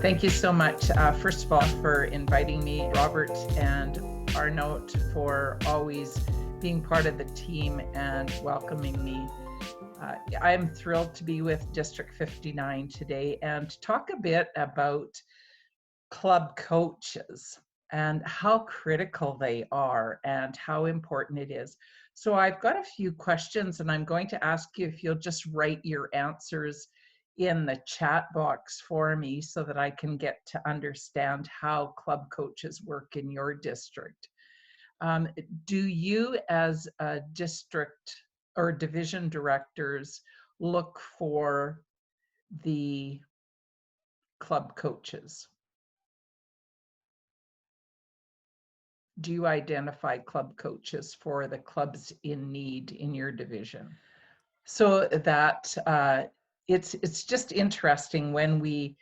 Thank you so much, first of all, for inviting me, Robert and Arnaud, for always being part of the team and welcoming me. I'm thrilled to be with District 59 today and to talk a bit about club coaches and how critical they are and how important it is. So I've got a few questions and I'm going to ask you if you'll just write your answers in the chat box for me so that I can get to understand how club coaches work in your district. Do you as a district or division directors look for the club coaches? Do you identify club coaches for the clubs in need in your division? So that it's just interesting when we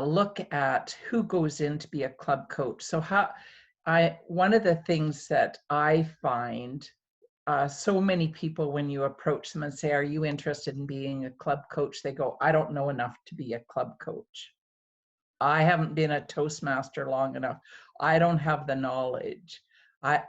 look at who goes in to be a club coach. So one of the things that I find so many people, when you approach them and say, are you interested in being a club coach? They go, I don't know enough to be a club coach. I haven't been a Toastmaster long enough. I don't have the knowledge. My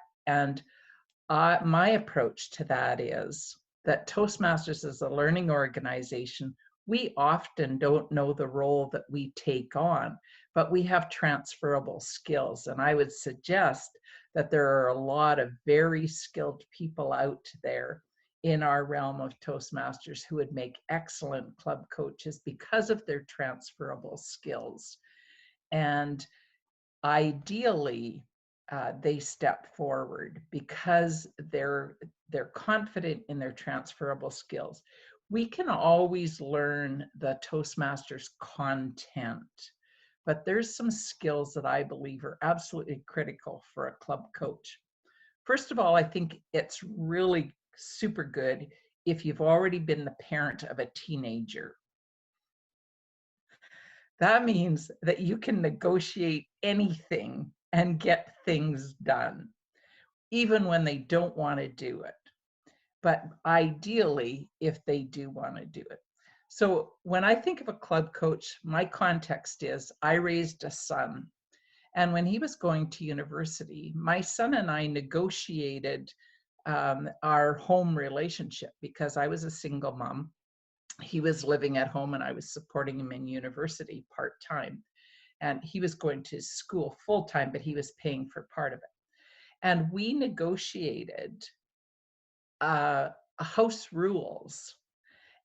approach to that is that Toastmasters is a learning organization. We often don't know the role that we take on, but we have transferable skills. And I would suggest that there are a lot of very skilled people out there in our realm of Toastmasters who would make excellent club coaches because of their transferable skills. And ideally, they step forward because they're confident in their transferable skills. We can always learn the Toastmasters content, but there's some skills that I believe are absolutely critical for a club coach. First of all, I think it's really super good if you've already been the parent of a teenager. That means that you can negotiate anything and get things done, even when they don't want to do it. But ideally, if they do want to do it. So when I think of a club coach, my context is I raised a son. And when he was going to university, my son and I negotiated our home relationship because I was a single mom. He was living at home and I was supporting him in university part-time. And he was going to school full-time, but he was paying for part of it. And we negotiated house rules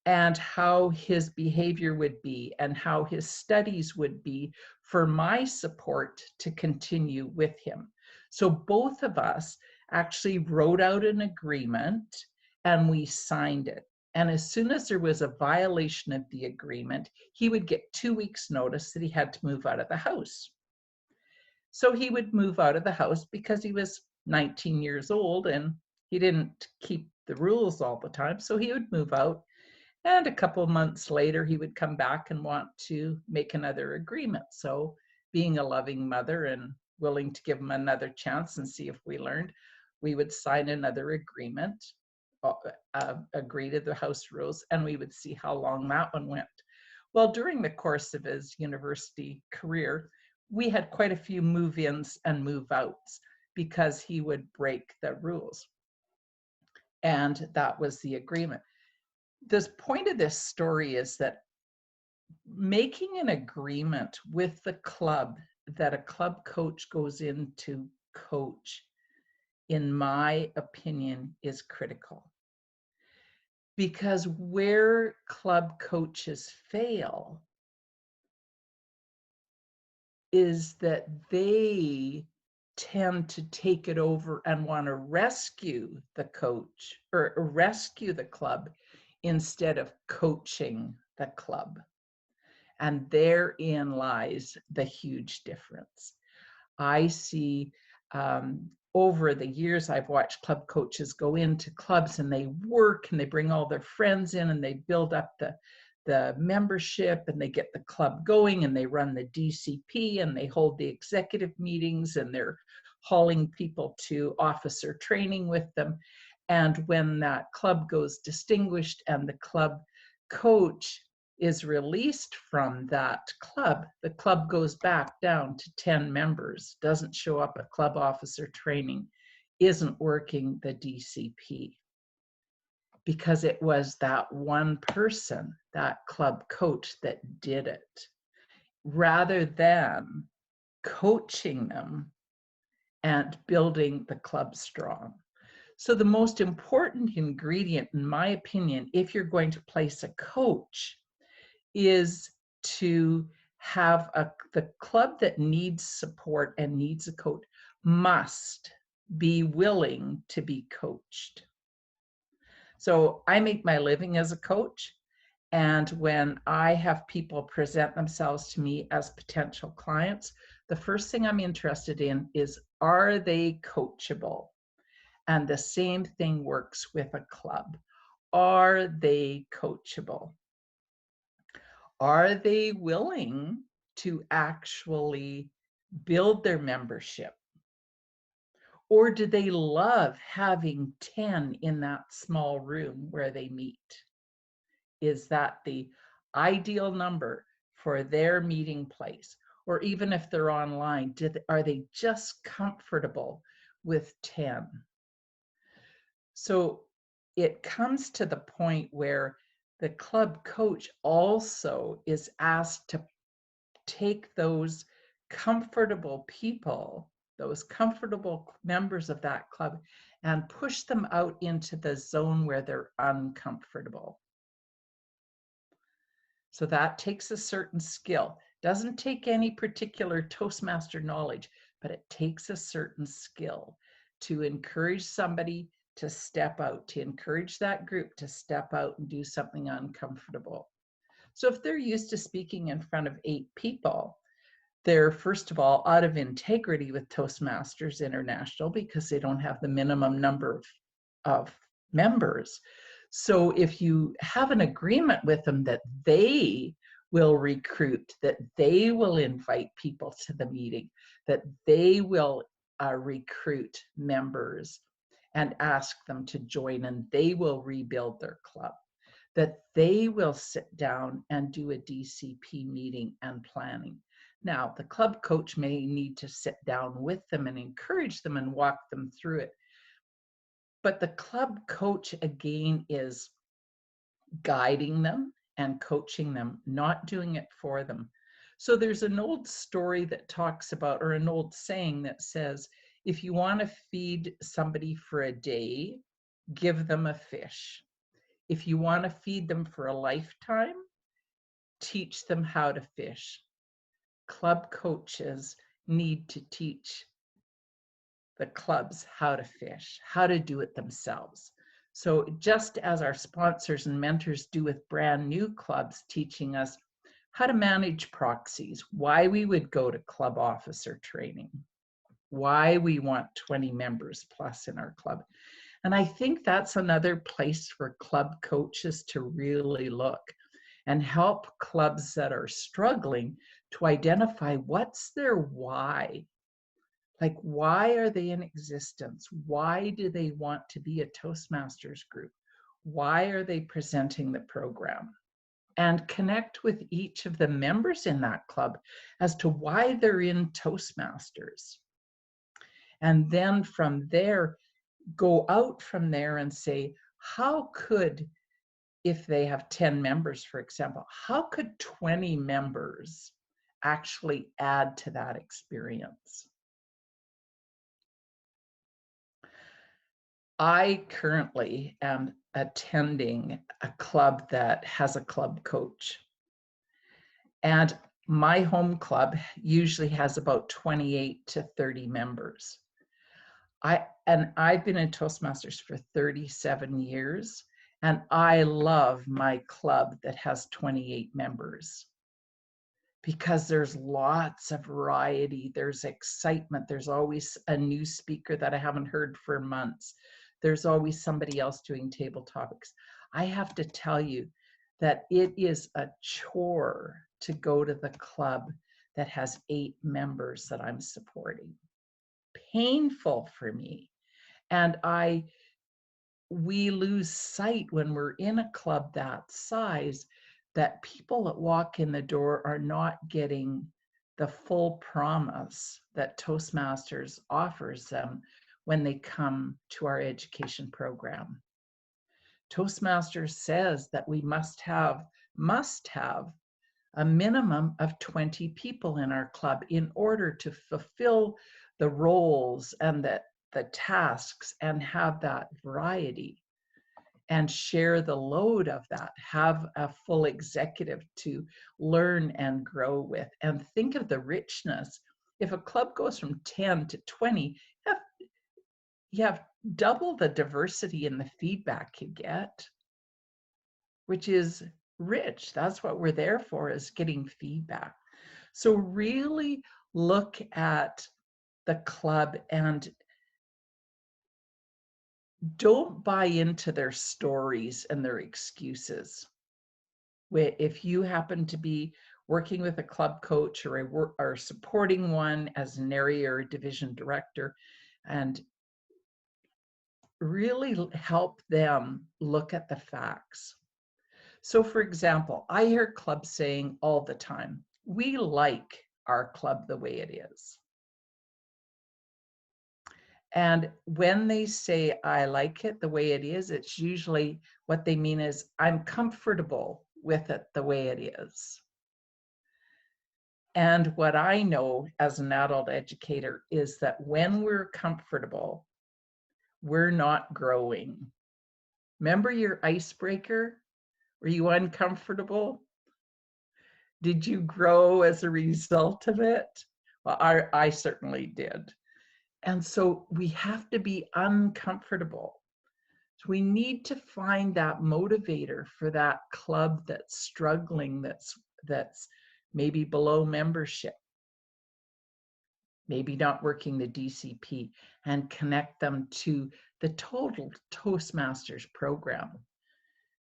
and how his behavior would be and how his studies would be for my support to continue with him. So both of us actually wrote out an agreement and we signed it. And as soon as there was a violation of the agreement, he would get 2 weeks' notice that he had to move out of the house. So he would move out of the house because he was 19 years old and he didn't keep the rules all the time. So he would move out. And a couple of months later, he would come back and want to make another agreement. So being a loving mother and willing to give him another chance and see if we learned, we would sign another agreement, agree to the house rules, and we would see how long that one went. Well, during the course of his university career, we had quite a few move-ins and move-outs because he would break the rules. And that was the agreement. The point of this story is that making an agreement with the club that a club coach goes in to coach, in my opinion, is critical. Because where club coaches fail is that they tend to take it over and want to rescue the coach or rescue the club instead of coaching the club. And therein lies the huge difference. I see over the years, I've watched club coaches go into clubs and they work and they bring all their friends in and they build up the membership and they get the club going and they run the DCP and they hold the executive meetings and they're hauling people to officer training with them. And when that club goes distinguished and the club coach is released from that club, the club goes back down to 10 members, doesn't show up at club officer training, isn't working the DCP. Because it was that one person, that club coach, that did it, rather than coaching them and building the club strong. So the most important ingredient, in my opinion, if you're going to place a coach, is to have the club that needs support and needs a coach must be willing to be coached. So I make my living as a coach. And when I have people present themselves to me as potential clients, the first thing I'm interested in is, are they coachable? And the same thing works with a club. Are they coachable? Are they willing to actually build their membership? Or do they love having 10 in that small room where they meet? Is that the ideal number for their meeting place? Or even if they're online, are they just comfortable with 10? So it comes to the point where the club coach also is asked to take those comfortable people, those comfortable members of that club, and push them out into the zone where they're uncomfortable. So that takes a certain skill. Doesn't take any particular Toastmaster knowledge, but it takes a certain skill to encourage somebody to step out, to encourage that group to step out and do something uncomfortable. So if they're used to speaking in front of 8 people, they're, first of all, out of integrity with Toastmasters International because they don't have the minimum number of members. So if you have an agreement with them that they will recruit, that they will invite people to the meeting, that they will recruit members and ask them to join, and they will rebuild their club, that they will sit down and do a DCP meeting and planning. Now, the club coach may need to sit down with them and encourage them and walk them through it. But the club coach, again, is guiding them and coaching them, not doing it for them. So there's an old story that talks about, or an old saying that says, if you want to feed somebody for a day, give them a fish. If you want to feed them for a lifetime, teach them how to fish. Club coaches need to teach the clubs how to fish, how to do it themselves. So just as our sponsors and mentors do with brand new clubs, teaching us how to manage proxies, why we would go to club officer training, why we want 20 members plus in our club. And I think that's another place for club coaches to really look and help clubs that are struggling to identify what's their why. Like, why are they in existence? Why do they want to be a Toastmasters group? Why are they presenting the program? And connect with each of the members in that club as to why they're in Toastmasters. And then from there, go out from there and say, how could, if they have 10 members, for example, how could 20 members actually add to that experience? I currently am attending a club that has a club coach. And my home club usually has about 28 to 30 members. I've been in Toastmasters for 37 years, and I love my club that has 28 members because there's lots of variety, there's excitement, there's always a new speaker that I haven't heard for months. There's always somebody else doing table topics. I have to tell you that it is a chore to go to the club that has 8 members that I'm supporting. Painful for me. And we lose sight when we're in a club that size that people that walk in the door are not getting the full promise that Toastmasters offers them when they come to our education program. Toastmasters says that we must have a minimum of 20 people in our club in order to fulfill the roles and the tasks and have that variety and share the load of that, have a full executive to learn and grow with. And think of the richness. If a club goes from 10 to 20, you have double the diversity in the feedback you get, which is rich. That's what we're there for, is getting feedback. So really look at the club and don't buy into their stories and their excuses. If you happen to be working with a club coach or supporting one as an area or division director, and really help them look at the facts. So for example, I hear clubs saying all the time, we like our club the way it is. And when they say, I like it the way it is, it's usually what they mean is, I'm comfortable with it the way it is. And what I know as an adult educator is that when we're comfortable, we're not growing. Remember your icebreaker? Were you uncomfortable? Did you grow as a result of it? Well, I certainly did. And so we have to be uncomfortable. So we need to find that motivator for that club that's struggling, that's maybe below membership, maybe not working the DCP, and connect them to the total Toastmasters program.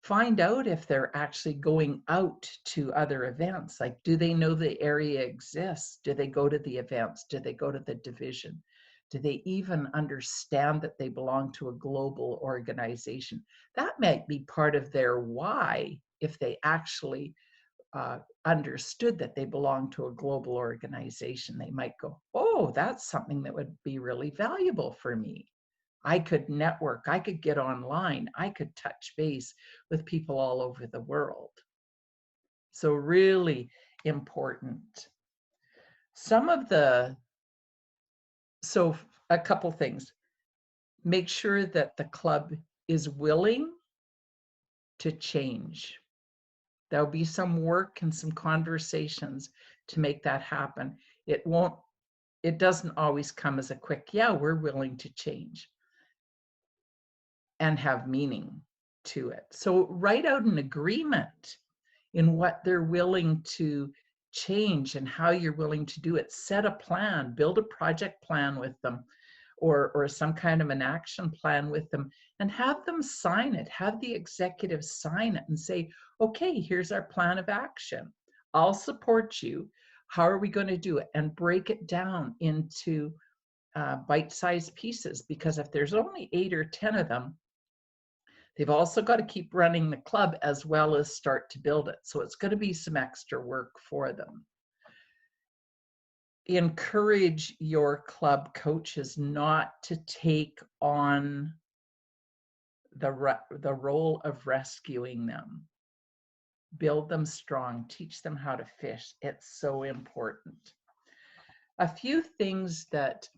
Find out if they're actually going out to other events. Like, do they know the area exists? Do they go to the events? Do they go to the division? Do they even understand that they belong to a global organization? That might be part of their why if they actually understood that they belong to a global organization. They might go, oh, that's something that would be really valuable for me. I could network, I could get online, I could touch base with people all over the world. So really important. So a couple things. Make sure that the club is willing to change. There'll be some work and some conversations to make that happen. It doesn't always come as a quick, yeah, we're willing to change and have meaning to it. So write out an agreement in what they're willing to change and how you're willing to do it. Set a plan, build a project plan with them, or some kind of an action plan with them, and have them sign it. Have the executive sign it and say, okay, here's our plan of action. I'll support you. How are we going to do it? And break it down into bite-sized pieces, because if there's only 8 or 10 of them, they've also got to keep running the club as well as start to build it. So it's going to be some extra work for them. Encourage your club coaches not to take on the role of rescuing them. Build them strong, teach them how to fish. It's so important. A few things that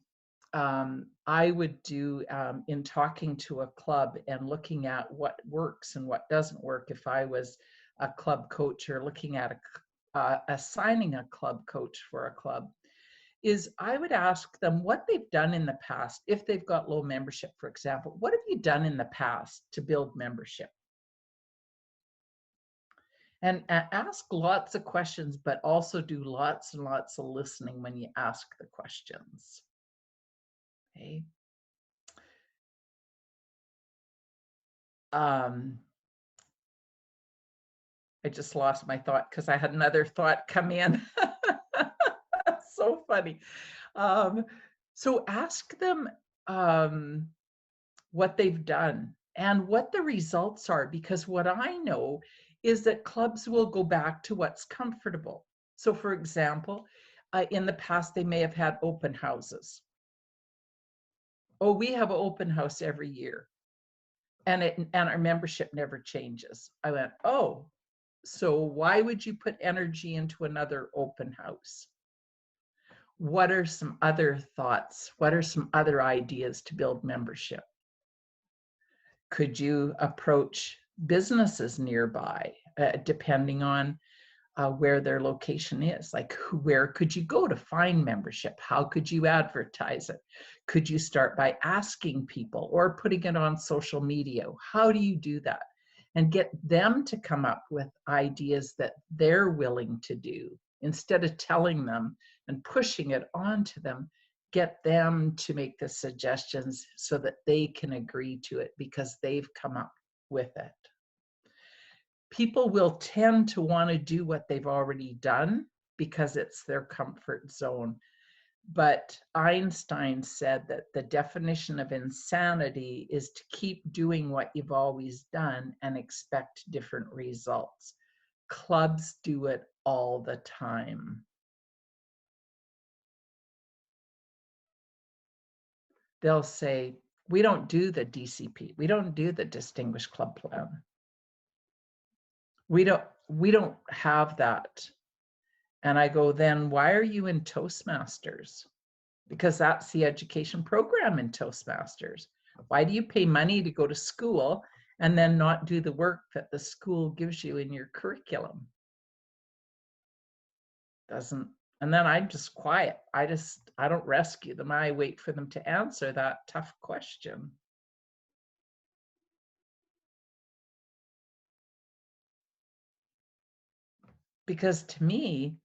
I would do in talking to a club and looking at what works and what doesn't work if I was a club coach, or looking at assigning a club coach for a club, is I would ask them what they've done in the past. If they've got low membership, for example, what have you done in the past to build membership? And ask lots of questions, but also do lots and lots of listening when you ask the questions. Okay. I just lost my thought because I had another thought come in. So funny. So ask them what they've done and what the results are, because what I know is that clubs will go back to what's comfortable. So for example, in the past, they may have had open houses. Oh, we have an open house every year, and our membership never changes. I went, oh, so why would you put energy into another open house? What are some other thoughts? What are some other ideas to build membership? Could you approach businesses nearby, depending on where their location is? Like, where could you go to find membership? How could you advertise it? Could you start by asking people or putting it on social media? How do you do that? And get them to come up with ideas that they're willing to do instead of telling them and pushing it onto them. Get them to make the suggestions so that they can agree to it because they've come up with it. People will tend to want to do what they've already done because it's their comfort zone. But Einstein said that the definition of insanity is to keep doing what you've always done and expect different results. Clubs do it all the time. They'll say, we don't do the DCP. We don't do the Distinguished Club Plan. We don't have that. And I go, then why are you in Toastmasters? Because that's the education program in Toastmasters. Why do you pay money to go to school and then not do the work that the school gives you in your curriculum? Doesn't. And then I'm just quiet. I don't rescue them. I wait for them to answer that tough question. Because to me,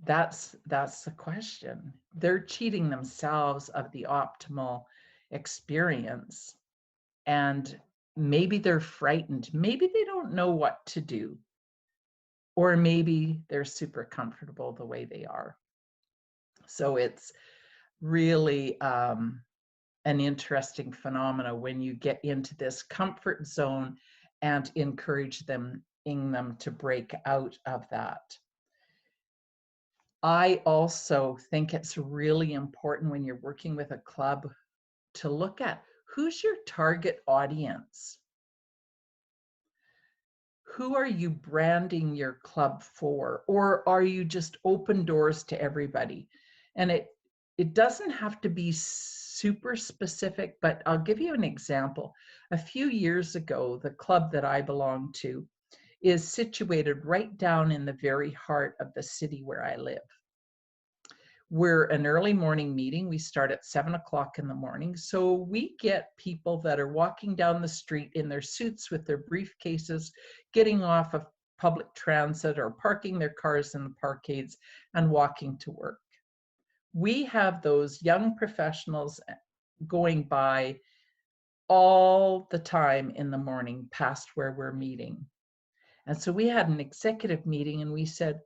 that's the question. They're cheating themselves of the optimal experience. And maybe they're frightened. Maybe they don't know what to do. Or maybe they're super comfortable the way they are. So it's really an interesting phenomena when you get into this comfort zone and encourage them to break out of that. I also think it's really important when you're working with a club to look at who's your target audience. Who are you branding your club for? Or are you just open doors to everybody? And it doesn't have to be super specific, but I'll give you an example. A few years ago, the club that I belong to is situated right down in the very heart of the city where I live. We're an early morning meeting. We start at 7 o'clock in the morning. So we get people that are walking down the street in their suits with their briefcases, getting off of public transit or parking their cars in the parkades and walking to work. We have those young professionals going by all the time in the morning past where we're meeting. And so we had an executive meeting and we said,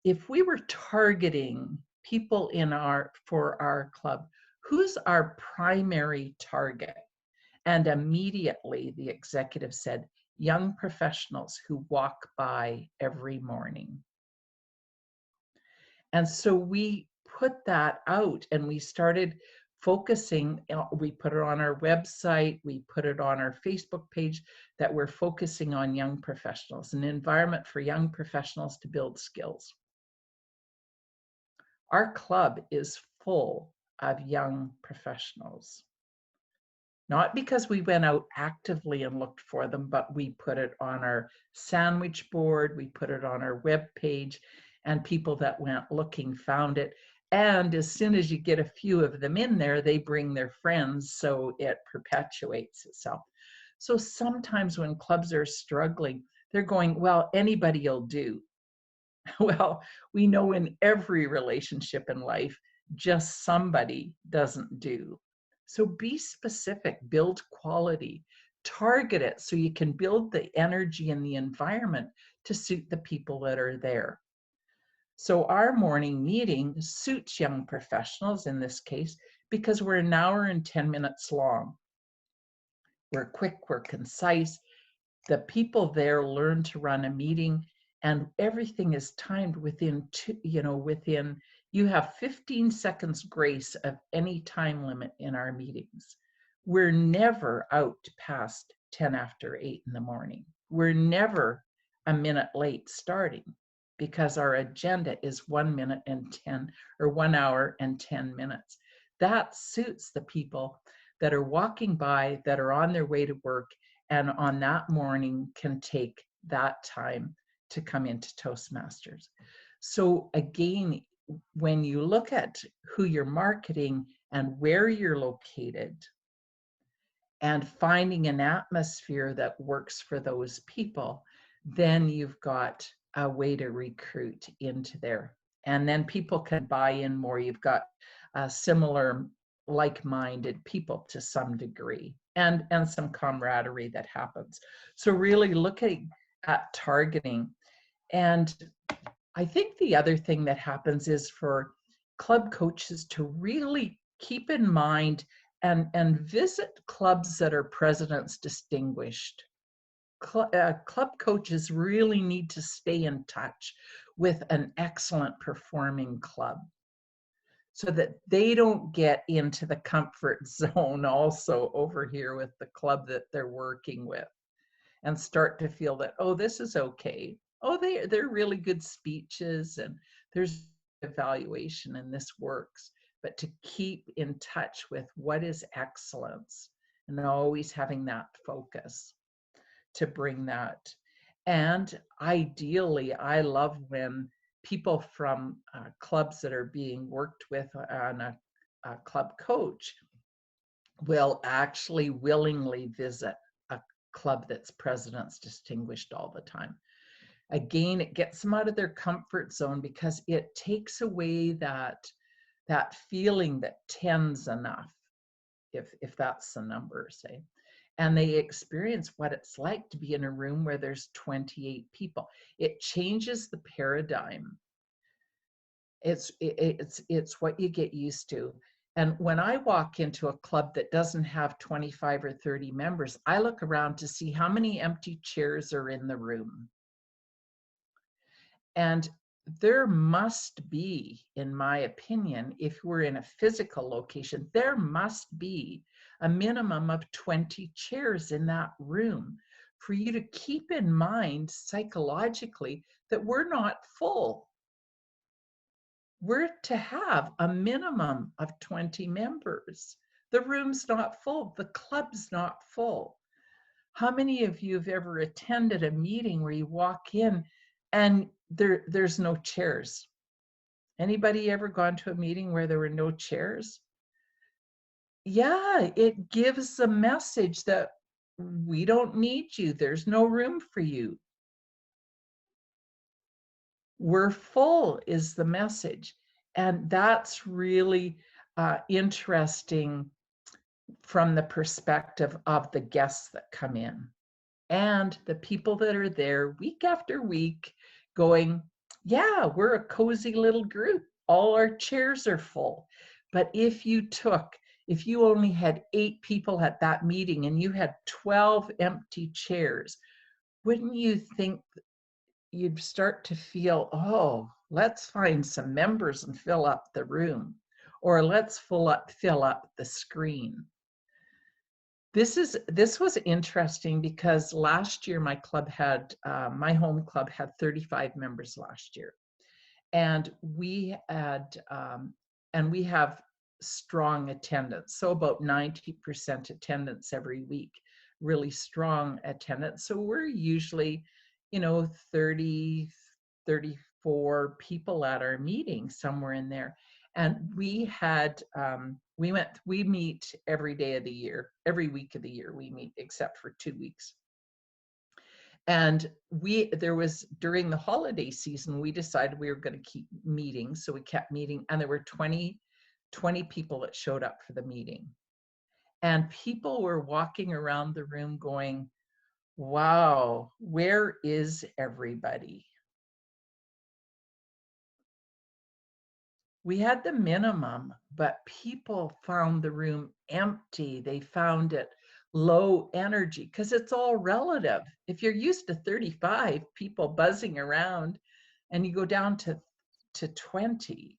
if we were targeting people for our club, who's our primary target? And immediately the executive said, young professionals who walk by every morning. And so we put that out and we started focusing. We put it on our website, we put it on our Facebook page, that we're focusing on young professionals, an environment for young professionals to build skills. Our club is full of young professionals. Not because we went out actively and looked for them, but we put it on our sandwich board, we put it on our web page, and people that went looking found it. And as soon as you get a few of them in there, they bring their friends, so it perpetuates itself. So sometimes when clubs are struggling, they're going, well, anybody will do. Well, we know in every relationship in life, just somebody doesn't do. So be specific, build quality, target it so you can build the energy and the environment to suit the people that are there. So our morning meeting suits young professionals in this case because we're an hour and 10 minutes long. We're quick, we're concise. The people there learn to run a meeting, and everything is timed within you have 15 seconds grace of any time limit in our meetings. We're never out past 10 after 8 in the morning. We're never a minute late starting because our agenda is 1 minute and 10 or 1 hour and 10 minutes. That suits the people that are walking by, that are on their way to work, and on that morning can take that time to come into Toastmasters. So again, when you look at who you're marketing and where you're located and finding an atmosphere that works for those people, then you've got a way to recruit into there. And then people can buy in more. You've got similar like-minded people to some degree, and some camaraderie that happens. So really looking at targeting. And I think the other thing that happens is for club coaches to really keep in mind and visit clubs that are president's distinguished. Club coaches really need to stay in touch with an excellent performing club so that they don't get into the comfort zone also over here with the club that they're working with and start to feel that, oh, this is okay. Oh, they're really good speeches and there's evaluation and this works. But to keep in touch with what is excellence and always having that focus to bring that. And ideally, I love when people from clubs that are being worked with on a club coach will actually willingly visit a club that's president's distinguished all the time. Again, it gets them out of their comfort zone because it takes away that feeling that 10's enough, if that's the number, say. And they experience what it's like to be in a room where there's 28 people. It changes the paradigm. It's what you get used to. And when I walk into a club that doesn't have 25 or 30 members, I look around to see how many empty chairs are in the room. And there must be, in my opinion, if we're in a physical location, there must be a minimum of 20 chairs in that room for you to keep in mind psychologically that we're not full. We're to have a minimum of 20 members. The room's not full, the club's not full. How many of you have ever attended a meeting where you walk in and there's no chairs? Anybody ever gone to a meeting where there were no chairs? Yeah, it gives a message that we don't need you. There's no room for you. We're full is the message. And that's really interesting from the perspective of the guests that come in and the people that are there week after week going, yeah, we're a cozy little group. All our chairs are full. But if you only had 8 people at that meeting and you had 12 empty chairs, wouldn't you think you'd start to feel, oh, let's find some members and fill up the room, or let's fill up the screen. This was interesting because last year my club had my home club had 35 members last year, and we have strong attendance, so about 90% attendance every week, really strong attendance. So we're usually 30, 34 people at our meeting, somewhere in there. And we had we meet every day of the year, every week of the year we meet, except for 2 weeks. And there was, during the holiday season, we decided we were going to keep meeting. So we kept meeting, and there were 20 people that showed up for the meeting. And people were walking around the room going, wow, where is everybody? We had the minimum, but people found the room empty. They found it low energy, because it's all relative. If you're used to 35 people buzzing around and you go down to 20,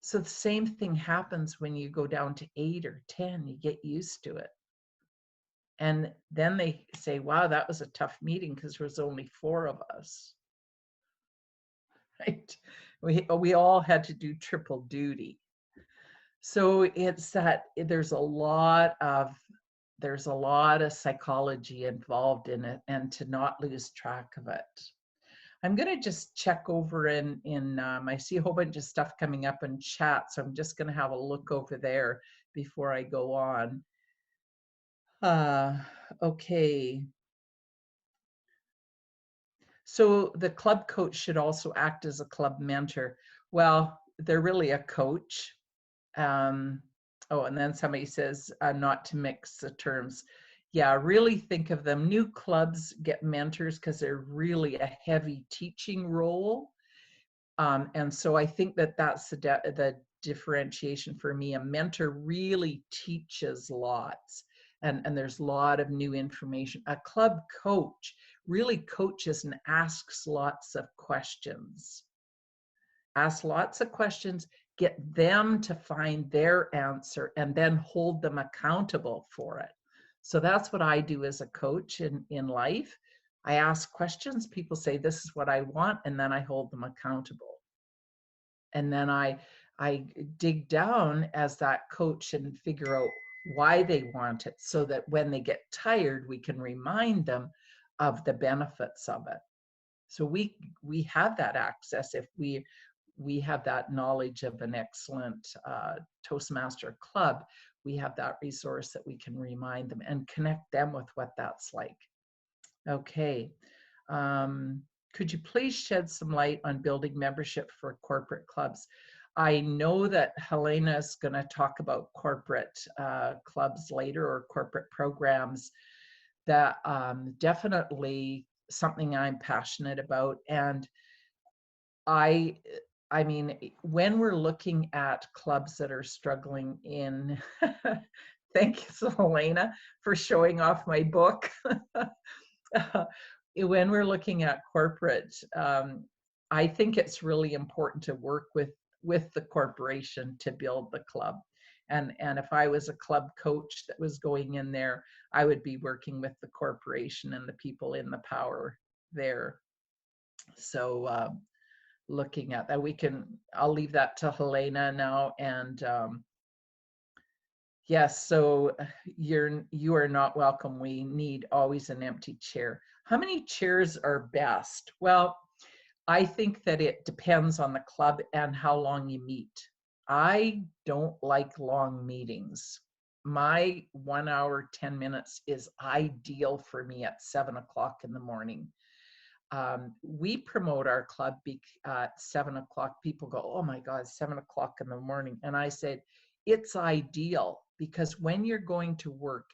so the same thing happens when you go down to 8 or 10, you get used to it. And then they say, wow, that was a tough meeting because there was only 4 of us, right? We all had to do triple duty. So it's that there's a lot of psychology involved in it, and to not lose track of it. I'm going to just check over in I see a whole bunch of stuff coming up in chat, so I'm just going to have a look over there before I go on. Okay. So the club coach should also act as a club mentor. Well, they're really a coach. Oh, and then somebody says not to mix the terms. Yeah, really think of them. New clubs get mentors because they're really a heavy teaching role. And so I think that that's the differentiation for me. A mentor really teaches lots, and there's a lot of new information. A club coach really coaches and asks lots of questions. Ask lots of questions, get them to find their answer, and then hold them accountable for it. So that's what I do as a coach in life. I ask questions, people say, this is what I want, and then I hold them accountable. And then I dig down as that coach and figure out why they want it, so that when they get tired, we can remind them of the benefits of it. So we have that access if we have that knowledge of an excellent Toastmaster club. We have that resource that we can remind them and connect them with what that's like. Okay. Could you please shed some light on building membership for corporate clubs? I know that Helena is going to talk about corporate clubs later, or corporate programs. That definitely something I'm passionate about. And I mean, when we're looking at clubs that are struggling in, thank you, Helena, for showing off my book. When we're looking at corporate, I think it's really important to work with the corporation to build the club. And if I was a club coach that was going in there, I would be working with the corporation and the people in the power there. So looking at that, I'll leave that to Helena now. And yes, so you are not welcome. We need always an empty chair. How many chairs are best? Well, I think that it depends on the club and how long you meet. I don't like long meetings. My 1 hour, 10 minutes is ideal for me at 7 o'clock in the morning. We promote our club at 7 o'clock. People go, oh my God, 7 o'clock in the morning. And I said, it's ideal, because when you're going to work,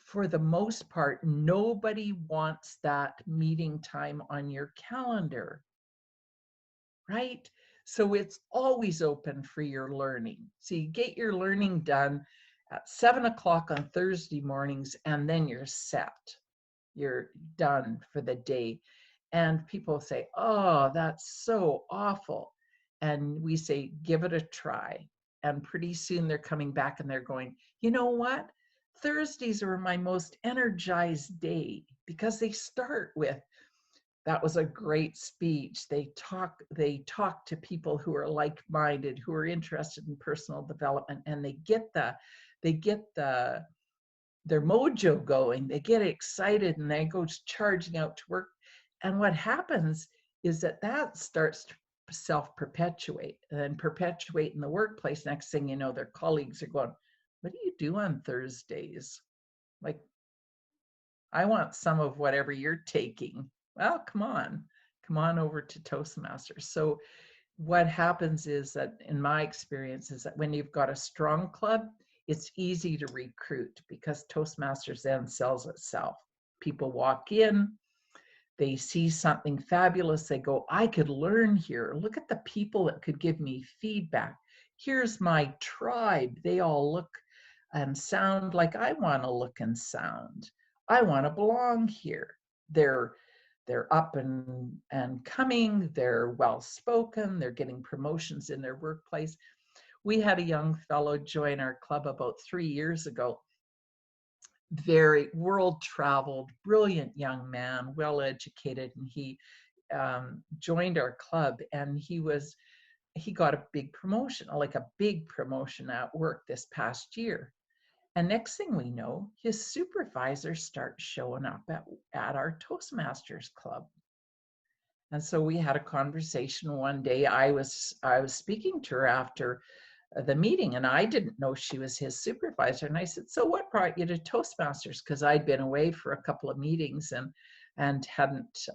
for the most part, nobody wants that meeting time on your calendar, right? So it's always open for your learning. So you get your learning done at 7 o'clock on Thursday mornings, and then you're set. You're done for the day. And people say, oh, that's so awful. And we say, give it a try. And pretty soon they're coming back and they're going, you know what? Thursdays are my most energized day, because they start with, that was a great speech. They talk to people who are like-minded, who are interested in personal development, and they get their mojo going. They get excited and they go charging out to work. And what happens is that starts to self-perpetuate and perpetuate in the workplace. Next thing you know, their colleagues are going, what do you do on Thursdays? Like, I want some of whatever you're taking. Well, come on over to Toastmasters. So what happens is that, in my experience, is that when you've got a strong club, it's easy to recruit, because Toastmasters then sells itself. People walk in, they see something fabulous, they go, I could learn here. Look at the people that could give me feedback. Here's my tribe. They all look and sound like I want to look and sound. I want to belong here. They're up and coming, they're well spoken, they're getting promotions in their workplace. We had a young fellow join our club about 3 years ago. Very world traveled, brilliant young man, well educated, and he joined our club, and he got a big promotion, like a big promotion at work this past year. And next thing we know, his supervisors start showing up at our Toastmasters club. And so we had a conversation one day. I was speaking to her after the meeting, and I didn't know she was his supervisor. And I said, "So what brought you to Toastmasters?" Because I'd been away for a couple of meetings and hadn't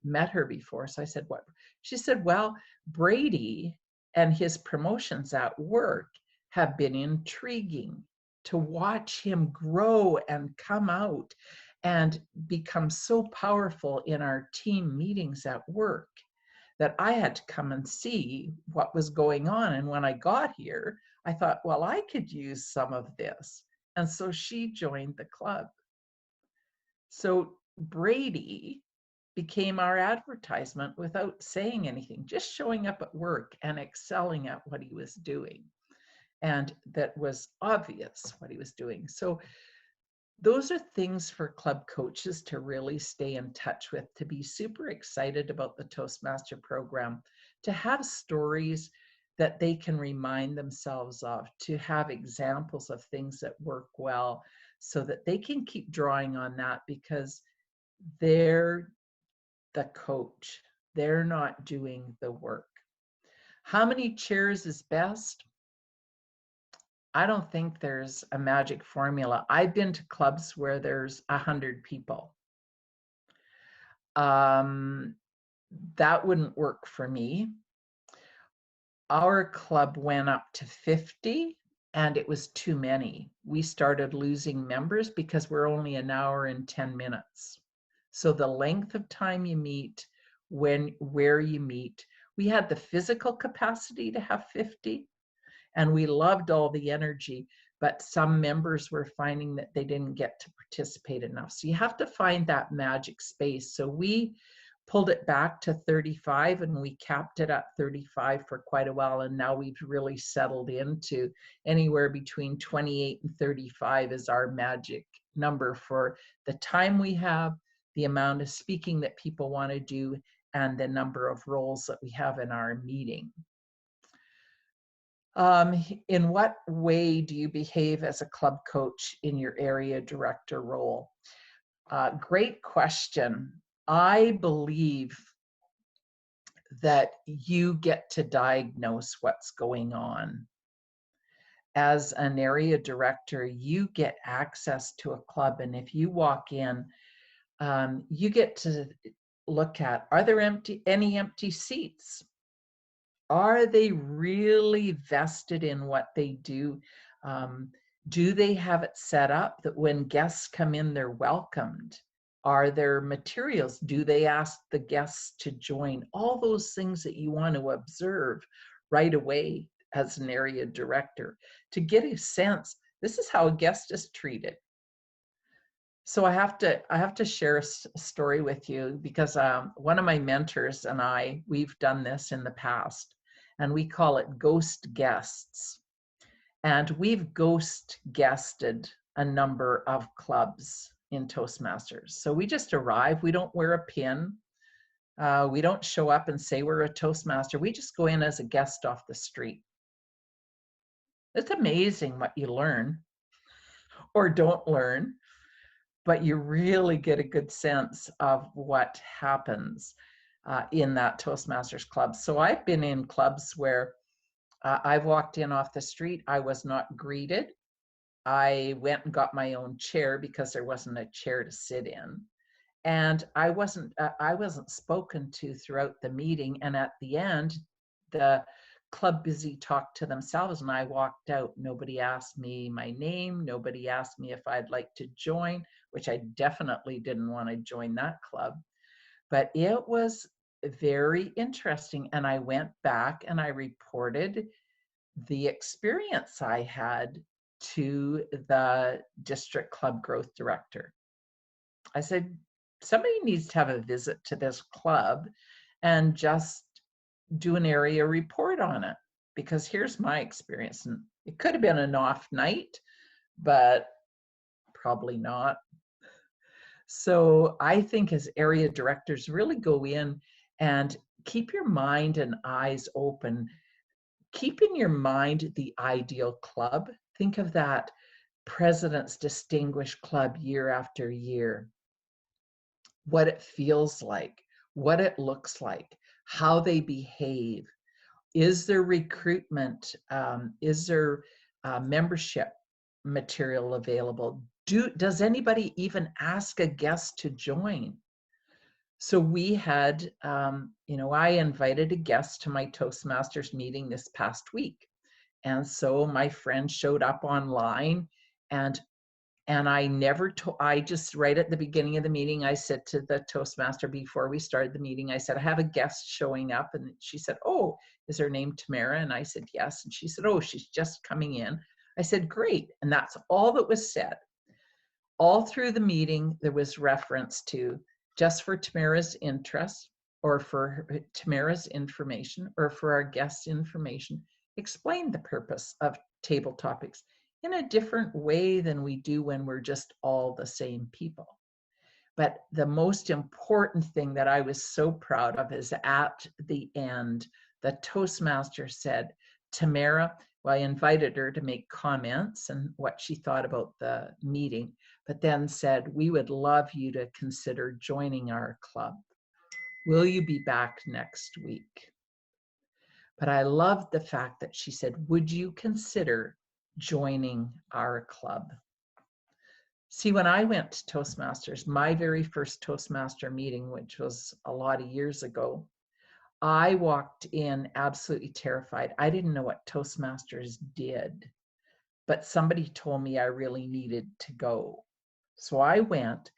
met her before. So I said, "What?" She said, "Well, Brady and his promotions at work have been intriguing. To watch him grow and come out and become so powerful in our team meetings at work, that I had to come and see what was going on. And when I got here, I thought, well, I could use some of this." And so she joined the club. So Brady became our advertisement without saying anything, just showing up at work and excelling at what he was doing. And that was obvious what he was doing. So those are things for club coaches to really stay in touch with, to be super excited about the Toastmaster program, to have stories that they can remind themselves of, to have examples of things that work well so that they can keep drawing on that, because they're the coach. They're not doing the work. How many chairs is best? I don't think there's a magic formula. I've been to clubs where there's 100 people. That wouldn't work for me. Our club went up to 50 and it was too many. We started losing members because we're only an hour and 10 minutes. So the length of time you meet, where you meet, we had the physical capacity to have 50, and we loved all the energy, but some members were finding that they didn't get to participate enough. So you have to find that magic space. So we pulled it back to 35, and we capped it at 35 for quite a while. And now we've really settled into anywhere between 28 and 35 is our magic number for the time we have, the amount of speaking that people want to do, and the number of roles that we have in our meeting. In what way do you behave as a club coach in your area director role? Great question. I believe that you get to diagnose what's going on. As an area director, you get access to a club, and if you walk in, you get to look at, are there any empty seats? Are they really vested in what they do? Do they have it set up that when guests come in, they're welcomed? Are there materials? Do they ask the guests to join? All those things that you want to observe right away as an area director to get a sense, this is how a guest is treated. So I have to share a story with you, because one of my mentors and we've done this in the past, and we call it ghost guests. And we've ghost guested a number of clubs in Toastmasters. So we just arrive, we don't wear a pin, we don't show up and say we're a Toastmaster, we just go in as a guest off the street. It's amazing what you learn or don't learn, but you really get a good sense of what happens in that Toastmasters club. So I've been in clubs where I've walked in off the street, I was not greeted. I went and got my own chair because there wasn't a chair to sit in. And I wasn't spoken to throughout the meeting. And at the end, the club busy talked to themselves, and I walked out. Nobody asked me my name. Nobody asked me if I'd like to join, which I definitely didn't want to join that club. But it was very interesting. And I went back and I reported the experience I had to the district club growth director. I said, somebody needs to have a visit to this club and just do an area report on it, because here's my experience. And it could have been an off night, but probably not. So I think as area directors, really go in and keep your mind and eyes open. Keep in your mind the ideal club. Think of that President's Distinguished Club year after year, what it feels like, what it looks like, how they behave. Is there recruitment? Is there membership material available? Does anybody even ask a guest to join? So we had, I invited a guest to my Toastmasters meeting this past week. And so my friend showed up online, and I just right at the beginning of the meeting, I said to the Toastmaster before we started the meeting, I said, I have a guest showing up. And she said, oh, is her name Tamara? And I said, yes. And she said, oh, she's just coming in. I said, great. And that's all that was said. All through the meeting, there was reference to just for Tamara's interest, or for Tamara's information, or for our guest's information, explain the purpose of table topics in a different way than we do when we're just all the same people. But the most important thing that I was so proud of is at the end, the Toastmaster said, Tamara, well, I invited her to make comments and what she thought about the meeting, but then said, we would love you to consider joining our club. Will you be back next week? But I loved the fact that she said, would you consider joining our club? See, when I went to Toastmasters, my very first Toastmaster meeting, which was a lot of years ago, I walked in absolutely terrified. I didn't know what Toastmasters did, but somebody told me I really needed to go. So I went.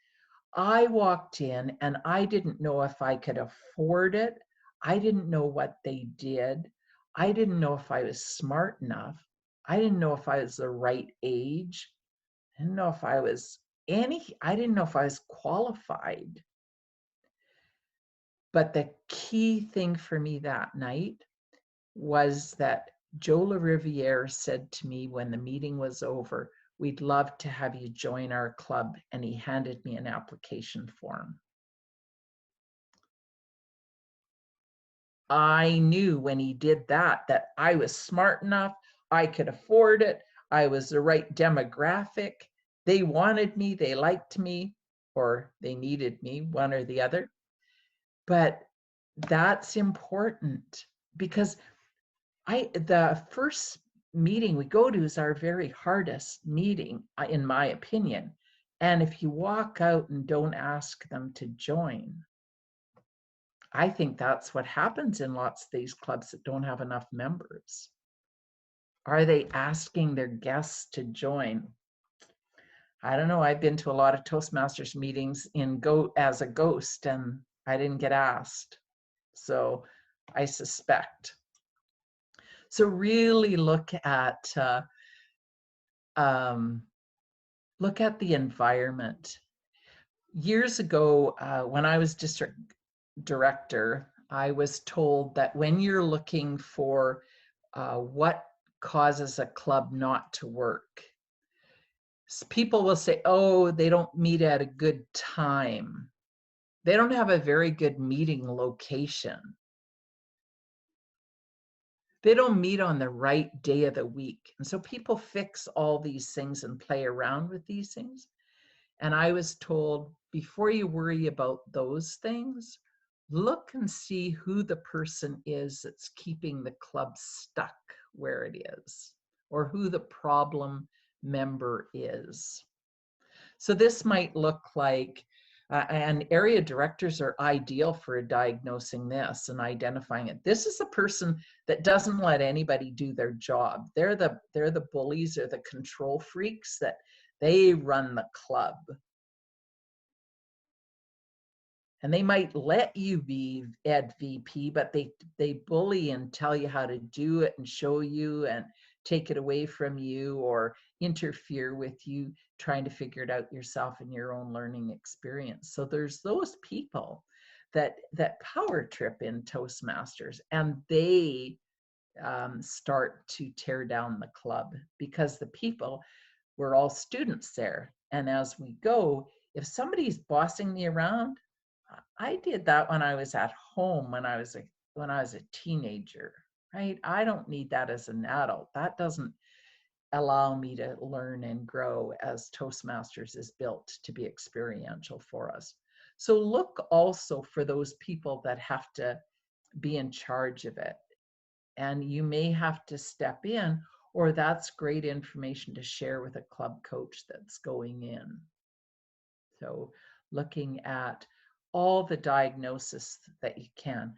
I walked in and I didn't know if I could afford it. I didn't know what they did. I didn't know if I was smart enough. I didn't know if I was the right age. I didn't know if I was I didn't know if I was qualified. But the key thing for me that night was that Joe LaRiviere said to me when the meeting was over, we'd love to have you join our club. And he handed me an application form. I knew when he did that I was smart enough, I could afford it, I was the right demographic. They wanted me, they liked me, or they needed me, one or the other. But that's important, because the first meeting we go to is our very hardest meeting, in my opinion. And if you walk out and don't ask them to join, I think that's what happens in lots of these clubs that don't have enough members. Are they asking their guests to join? I don't know. I've been to a lot of Toastmasters meetings as a ghost, and I didn't get asked. So I suspect. So really look at the environment. Years ago, when I was district director, I was told that when you're looking for what causes a club not to work, people will say, oh, they don't meet at a good time. They don't have a very good meeting location. They don't meet on the right day of the week. And so people fix all these things and play around with these things. And I was told, before you worry about those things, look and see who the person is that's keeping the club stuck where it is, or who the problem member is. So this might look like, and area directors are ideal for diagnosing this and identifying it. This is a person that doesn't let anybody do their job. They're the bullies or the control freaks, that they run the club. And they might let you be Ed VP, but they bully and tell you how to do it and show you, and take it away from you or interfere with you trying to figure it out yourself in your own learning experience. So there's those people that power trip in Toastmasters, and they start to tear down the club, because the people, we're all students there. And as we go, if somebody's bossing me around, I did that when I was at home, when I was a teenager, right? I don't need that as an adult. That doesn't allow me to learn and grow, as Toastmasters is built to be experiential for us. So look also for those people that have to be in charge of it. And you may have to step in, or that's great information to share with a club coach that's going in. So looking at all the diagnosis that you can.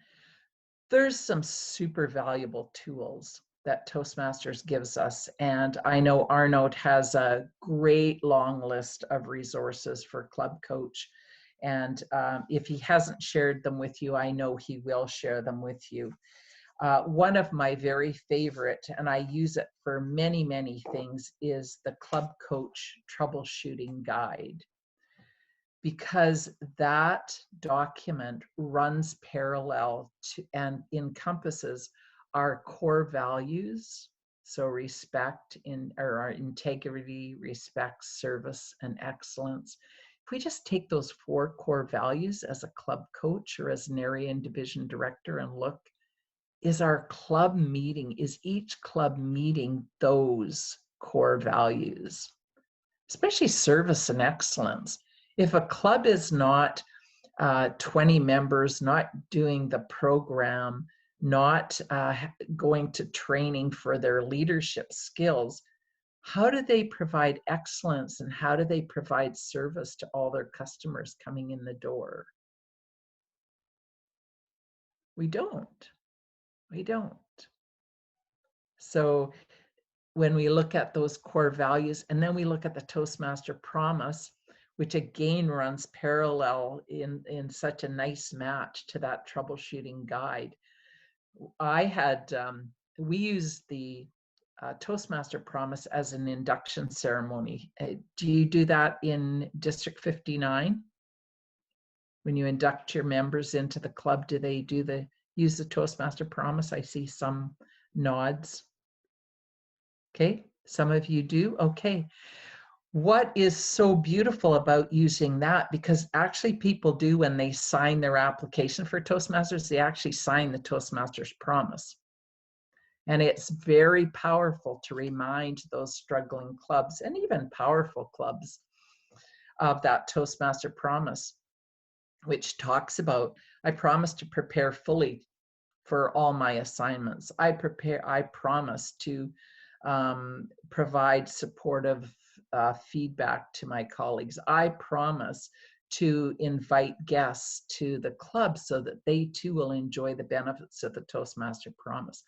There's some super valuable tools that Toastmasters gives us. And I know Arnold has a great long list of resources for Club Coach. And if he hasn't shared them with you, I know he will share them with you. One of my very favorite, and I use it for many, many things, is the Club Coach Troubleshooting Guide, because that document runs parallel to and encompasses our core values. So respect, or our integrity, respect, service, and excellence. If we just take those 4 core values as a club coach or as an area and division director and look, is each club meeting those core values, especially service and excellence? If a club is not 20 members, not doing the program, not going to training for their leadership skills, how do they provide excellence, and how do they provide service to all their customers coming in the door? We don't. We don't. So when we look at those core values, and then we look at the Toastmaster Promise, which again runs parallel in such a nice match to that troubleshooting guide. We use the Toastmaster Promise as an induction ceremony. Do you do that in District 59? When you induct your members into the club, do they use the Toastmaster Promise? I see some nods. Okay, some of you do. Okay. What is so beautiful about using that, because actually people do, when they sign their application for Toastmasters, they actually sign the Toastmasters Promise. And it's very powerful to remind those struggling clubs, and even powerful clubs, of that Toastmaster Promise, which talks about, I promise to prepare fully for all my assignments. I promise to provide supportive feedback to my colleagues. I promise to invite guests to the club so that they too will enjoy the benefits of the Toastmaster Promise,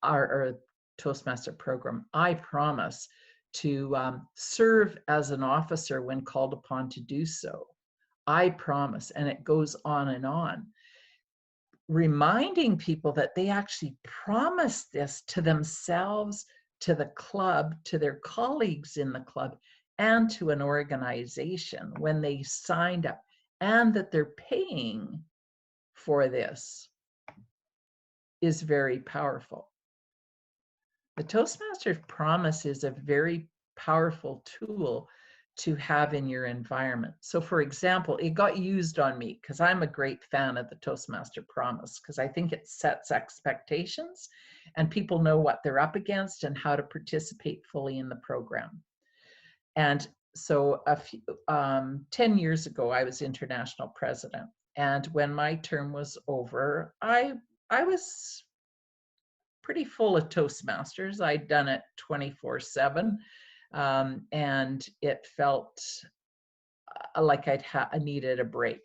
or Toastmaster program. I promise to serve as an officer when called upon to do so. I promise, and it goes on and on, reminding people that they actually promised this to themselves, to the club, to their colleagues in the club, and to an organization when they signed up, and that they're paying for this, is very powerful. The Toastmasters Promise is a very powerful tool to have in your environment. So for example, it got used on me because I'm a great fan of the Toastmaster Promise, because I think it sets expectations and people know what they're up against and how to participate fully in the program. And so 10 years ago, I was international president. And when my term was over, I was pretty full of Toastmasters. I'd done it 24/7. And it felt like I needed a break.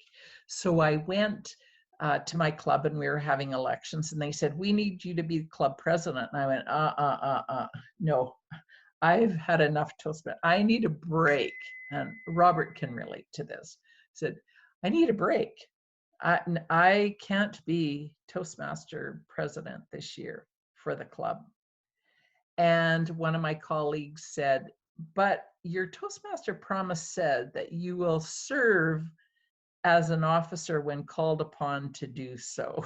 So I went to my club, and we were having elections, and they said, we need you to be club president. And I went, no, I've had enough Toastmasters. I need a break. And Robert can relate to this. I said, I need a break. I can't be Toastmaster president this year for the club. And one of my colleagues said, but your Toastmaster promise said that you will serve as an officer when called upon to do so.